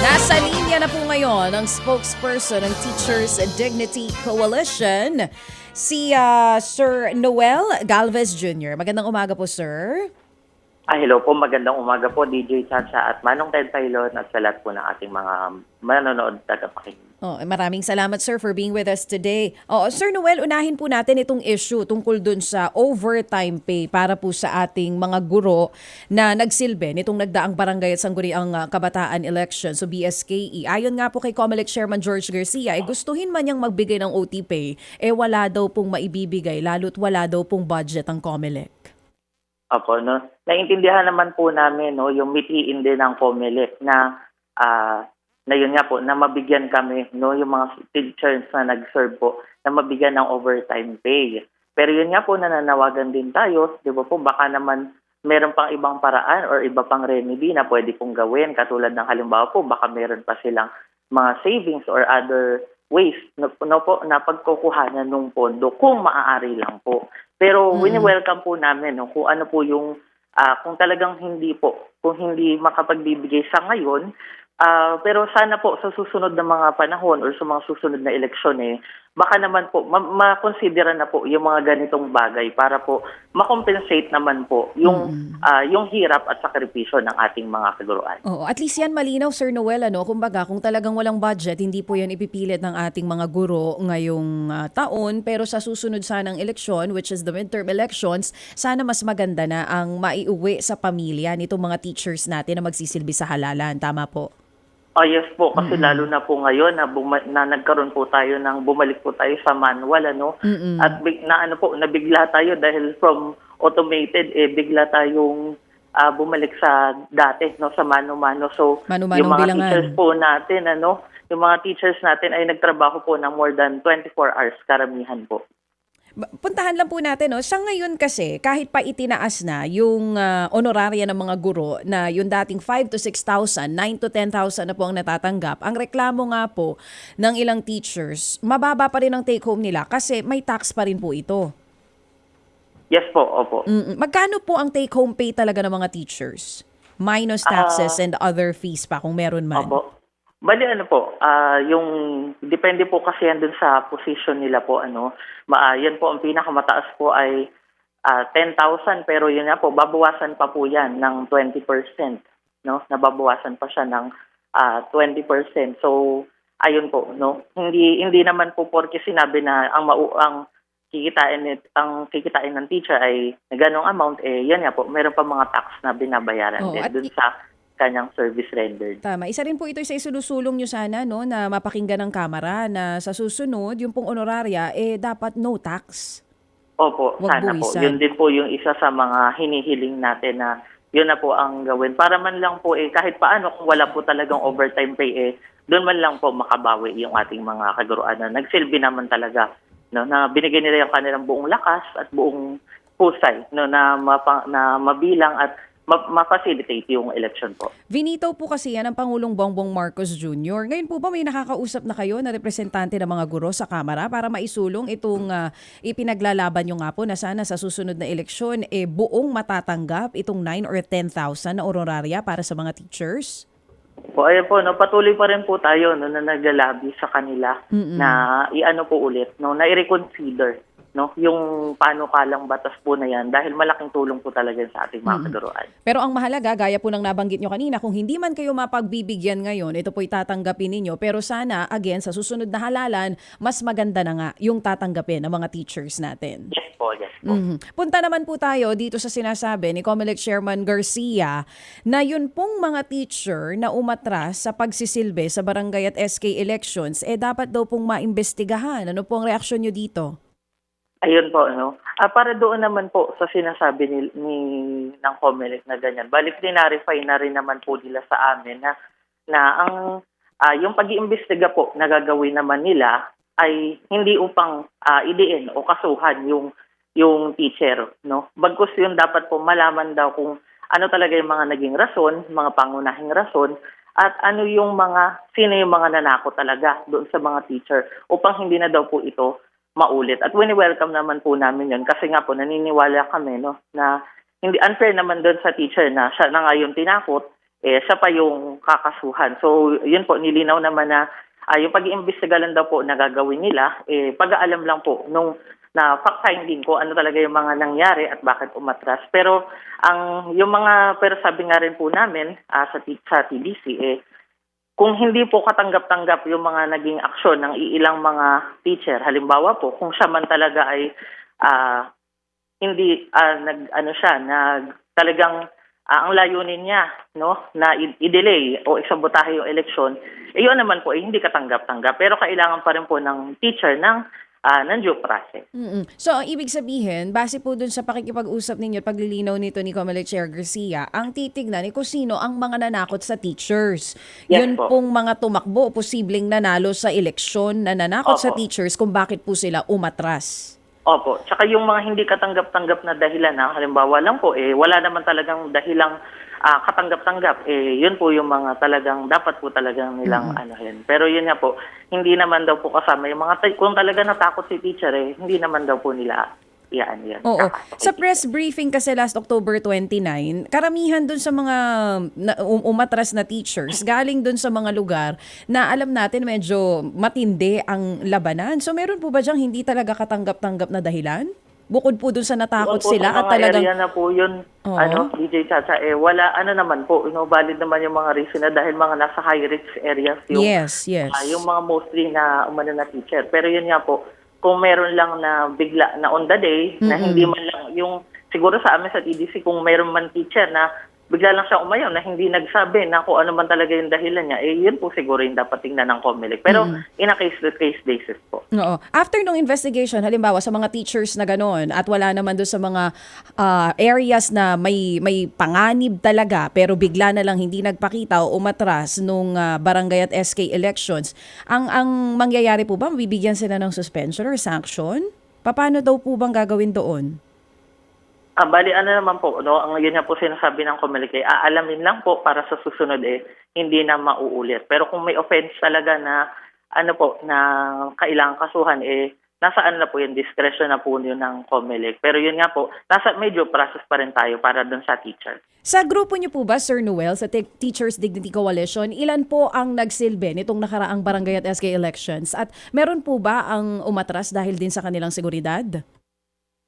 Nasa linya na po ngayon ang spokesperson ng Teachers Dignity Coalition, si Sir Noel Galvez Jr. Magandang umaga po, sir. Hello po, magandang umaga po DJ Chacha at Manong Ted Pailon at sa lahat po ng ating mga manonood tagapakinig. Maraming salamat, sir, for being with us today. Sir Noel, unahin po natin itong issue tungkol dun sa overtime pay para po sa ating mga guro na nagsilbi nitong nagdaang barangay at sangguniang kabataan election, so BSKE. Ayon nga po kay COMELEC Chairman George Garcia, gustuhin man niyang magbigay ng OT pay, wala daw pong maibibigay, lalo't wala daw pong budget ang COMELEC. Opo, no? Naintindihan naman po namin yung mithiin din ng COMELEC na yun nga po, na mabigyan kami, yung mga teachers na nag-serve po, na mabigyan ng overtime pay. Pero yun nga po, nananawagan din tayo, di ba po, baka naman meron pang ibang paraan or iba pang remedy na pwede pong gawin. Katulad ng halimbawa po, baka meron pa silang mga savings or other ways na pagkukuhanan ng pondo kung maaari lang po. Pero wini-welcome po namin kung ano po yung kung talagang kung hindi makapagbibigay sa ngayon, pero sana po sa susunod na mga panahon or sa mga susunod na eleksyon baka naman po makonsidera na po yung mga ganitong bagay para po makompensate naman po yung hirap at sakripisyo ng ating mga kaguruan. At least yan malinaw, Sir Noel, kumbaga kung talagang walang budget, hindi po yan ipipilit ng ating mga guro ngayong taon, pero sa susunod sanang eleksyon, which is the midterm elections, sana mas maganda na ang maiuwi sa pamilya nitong mga teachers natin na magsisilbi sa halalan. Tama po? Yes po, kasi lalo na po ngayon na nagkaroon po tayo bumalik po tayo sa manual, At nabigla tayo dahil from automated, bigla tayong bumalik sa dati, sa mano-mano. So, Mano-manong yung mga bilangan. teachers po natin, yung mga teachers natin ay nagtrabaho po ng more than 24 hours, karamihan po. Puntahan lang po natin, sa ngayon kasi, kahit pa itinaas na yung honoraria ng mga guro na yung dating 5 to 6,000, 9 to 10,000 na po ang natatanggap, ang reklamo nga po ng ilang teachers, mababa pa rin ang take-home nila kasi may tax pa rin po ito. Yes po, opo. Magkano po ang take-home pay talaga ng mga teachers? Minus taxes and other fees pa kung meron man. Opo. Bali yung depende po kasi yan dun sa position nila po yan po ang pinakamataas po ay 10,000 pero yun nga po babawasan pa po yan ng 20%, nababawasan pa siya ng 20%. So ayun po, Hindi naman po porke sinabi na ang kikitain ng teacher ay ganong amount yan nga po meron pa mga tax na binabayaran din dun sa kanyang service rendered. Tama. Isa rin po ito sa isinusulong nyo sana na mapakinggan ng Kamara na sa susunod, yung pong honoraria, dapat no tax. Opo, Wag sana buwisan. po. Yun din po yung isa sa mga hinihiling natin na yun na po ang gawin. Para man lang po kahit paano kung wala po talagang overtime pay doon man lang po makabawi yung ating mga kaguruan na nagsilbi naman talaga na binigay nila yung kanilang buong lakas at buong husay na mabilang at ma-facilitate yung election po. Vinito po kasi yan ang Pangulong Bongbong Marcos Jr. Ngayon po ba may nakakausap na kayo na representante ng mga guro sa Kamara para maisulong itong ipinaglalaban nyo nga po na sana sa susunod na eleksyon buong matatanggap itong 9 or 10,000 na honoraria para sa mga teachers? Po, ayun po, patuloy pa rin po tayo na naglalabi sa kanila na po ulit, na i-reconsider yung panukalang batas po na yan dahil malaking tulong po talaga sa ating mga kaguruan. Pero ang mahalaga, gaya po ng nabanggit nyo kanina, kung hindi man kayo mapagbibigyan ngayon, ito po'y tatanggapin ninyo. Pero sana, again, sa susunod na halalan, mas maganda na nga yung tatanggapin ng mga teachers natin. Yes po, yes po. Punta naman po tayo dito sa sinasabi ni COMELEC Chairman Garcia na yun pong mga teacher na umatras sa pagsisilbi sa barangay at SK elections, dapat daw pong maimbestigahan. Ano po ang reaksyon nyo dito? Ayun po, para doon naman po sa sinasabi ng COMELEC na ganyan, balik dinarify na rin naman po nila sa amin na ang yung pag-iimbestiga po na gagawin naman nila ay hindi upang idiin o kasuhan yung teacher, Bagkus yun dapat po malaman daw kung ano talaga yung mga naging rason, mga pangunahing rason, at sino yung mga nanako talaga doon sa mga teacher upang hindi na daw po ito maulit. At wini-welcome naman po namin yun kasi nga po naniniwala kami na hindi unfair naman doon sa teacher na siya na nga yung tinakot siya pa yung kakasuhan. So, yun po, nilinaw naman na yung pag-iimbestiga lang daw po na gagawin nila, pag-aalam lang po nung na fact-finding ko ano talaga yung mga nangyari at bakit umatras. Pero pero sabi nga rin po namin sa TDC, kung hindi po katanggap-tanggap yung mga naging aksyon ng iilang mga teacher, halimbawa po, kung siya man talaga ay hindi talagang ang layunin niya no na i-delay o isabotahe yung eleksyon, yun naman po hindi katanggap-tanggap. Pero kailangan pa rin po ng teacher ng due process. So, ang ibig sabihin, base po dun sa pakikipag-usap ninyo at paglilinaw nito ni Comelec Chair Garcia, ang titignan ni kung sino ang mga nanakot sa teachers. Yes Yun po. pong mga tumakbo, posibleng nanalo sa eleksyon na nanakot sa Opo. teachers kung bakit po sila umatras. Opo. Tsaka yung mga hindi katanggap-tanggap na dahilan halimbawa lang po, wala naman talagang dahilang katanggap-tanggap, yun po yung mga talagang dapat po talagang nilang anuhin. Pero yun nga po, hindi naman daw po kasama yung kung talaga natakot si teacher, hindi naman daw po nila yan. Oo. Sa press briefing kasi last October 29, karamihan dun sa mga umatras na teachers, galing dun sa mga lugar na alam natin medyo matindi ang labanan. So meron po ba diyang hindi talaga katanggap-tanggap na dahilan? Bukod po dun sa natakot Doon po sila sa at mga talagang... area na po yun, Oo. DJ Chacha, wala, naman po, valid naman yung mga reason na dahil mga nasa high-risk areas yung, Yes. yung mga mostly na umano na teacher. Pero yun nga po, kung meron lang na bigla na on the day, na hindi man lang yung, siguro sa amin sa TDC, kung meron man teacher na bigla lang siya umayaw na hindi nagsabi na kung ano man talaga yung dahilan niya, yun po siguro yung dapat tingnan ng Comelec. Pero in a case-to-case basis po. Oo. After nung investigation, halimbawa sa mga teachers na gano'n at wala naman doon sa mga areas na may panganib talaga pero bigla na lang hindi nagpakita o umatras nung barangay at SK elections, ang mangyayari po ba, mabibigyan sila ng suspension or sanction? Paano daw po bang gagawin doon? Bali, naman po, ang yun nga po sinasabi ng Comelec, aalamin lang po para sa susunod hindi na mauulit. Pero kung may offense talaga na na kailangang kasuhan, nasaan na po yung discretion na po yun ng Comelec. Pero yun nga po, medyo process pa rin tayo para dun sa teacher. Sa grupo niyo po ba, Sir Noel, sa Teachers Dignity Coalition, ilan po ang nagsilbi nitong nakaraang barangay at SK elections? At meron po ba ang umatras dahil din sa kanilang seguridad?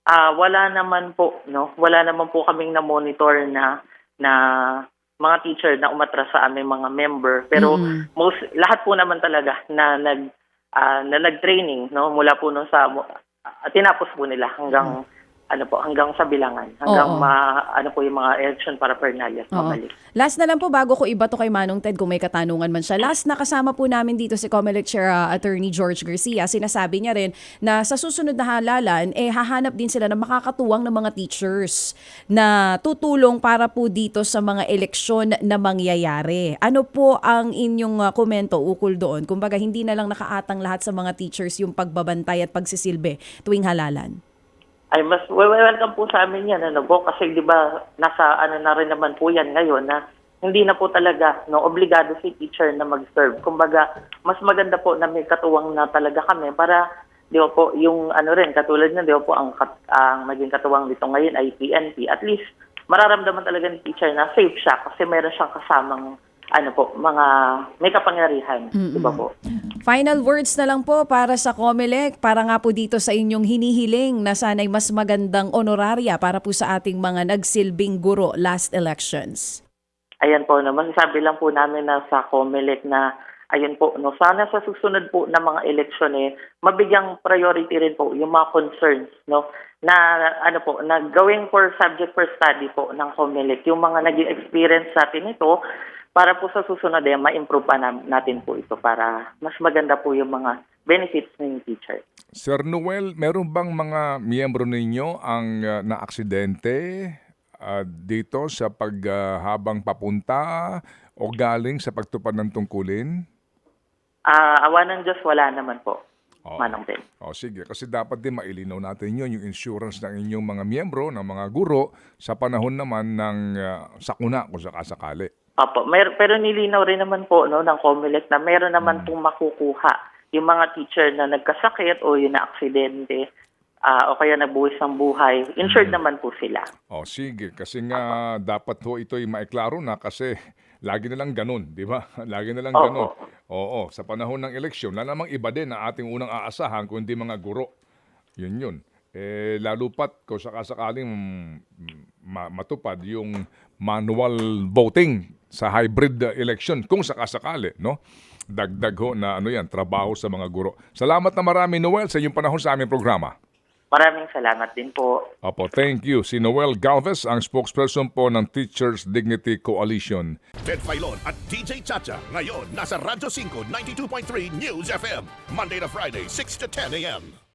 Wala naman po, Wala naman po kaming na-monitor na mga teacher na umatras sa aming mga member. Pero lahat po naman talaga na nag-training, mula po tinapos po nila hanggang hanggang sa bilangan, hanggang yung mga election para Pernalias mabalik. Last na lang po bago ko iba to kay Manong Ted kung may katanungan man siya. Last na kasama po namin dito si Comelec Chair Attorney George Garcia. Sinasabi niya rin na sa susunod na halalan hahanap din sila ng makakatuwang ng mga teachers na tutulong para po dito sa mga eleksyon na mangyayari. Ano po ang inyong komento ukol doon? Kumbaga hindi na lang nakaatang lahat sa mga teachers yung pagbabantay at pagsisilbi tuwing halalan. Ay mas welcome po sa amin yan kasi 'di ba nasa na rin naman po yan ngayon na hindi na po talaga obligado si teacher na mag-serve. Kumbaga mas maganda po na may katuwang na talaga kami para 'di ba po yung rin katulad na 'di ba po ang maging katuwang dito ngayon ay PNP. At least mararamdaman talaga ni teacher na safe siya kasi meron siyang kasamang mga may kapangyarihan, 'di ba po? Final words na lang po para sa Comelec, para nga po dito sa inyong hinihiling na sana'y mas magandang honoraria para po sa ating mga nagsilbing guro last elections. Ayan po, masasabi lang po namin na sa Comelec na ayun po, sana sa susunod po na mga eleksyon mabigyang priority rin po yung mga concerns, na na gawing for subject for study po ng Comelec, yung mga naging experience natin ito, para po sa susunod ma-improve pa natin po ito para mas maganda po yung mga benefits ng teacher. Sir Noel, meron bang mga miyembro ninyo ang naaksidente dito sa habang papunta o galing sa pagtupad ng tungkulin? Awa ng Diyos, wala naman po. Manong Ted. Sige, kasi dapat din mailinaw natin yun, yung insurance ng inyong mga miyembro, ng mga guro, sa panahon naman ng sakuna kung sakasakali. Opo, pero nilinaw rin naman po ng Comelec na meron naman pong makukuha yung mga teacher na nagkasakit o yung na-aksidente o kaya nabuwis ng buhay. Insured naman po sila. Sige, kasi nga dapat ito'y maiklaro na kasi lagi na lang ganun, di ba? Lagi na lang Opo. ganun. Oo, sa panahon ng eleksyon, wala namang iba din na ating unang aasahan kundi mga guro. Yun. Lalo pat kung sakasakaling matupad yung manual voting sa hybrid election kung sakasakali, no? Dagdag ho na trabaho sa mga guro. Salamat na marami, Noel, sa inyong panahon sa aming programa. Maraming salamat din po. Opo, thank you. Si Noel Galvez, ang spokesperson po ng Teachers Dignity Coalition. Ted Filon at DJ Chacha. Ngayon, nasa Radyo 5, 92.3 News FM. Monday to Friday, 6 to 10 a.m.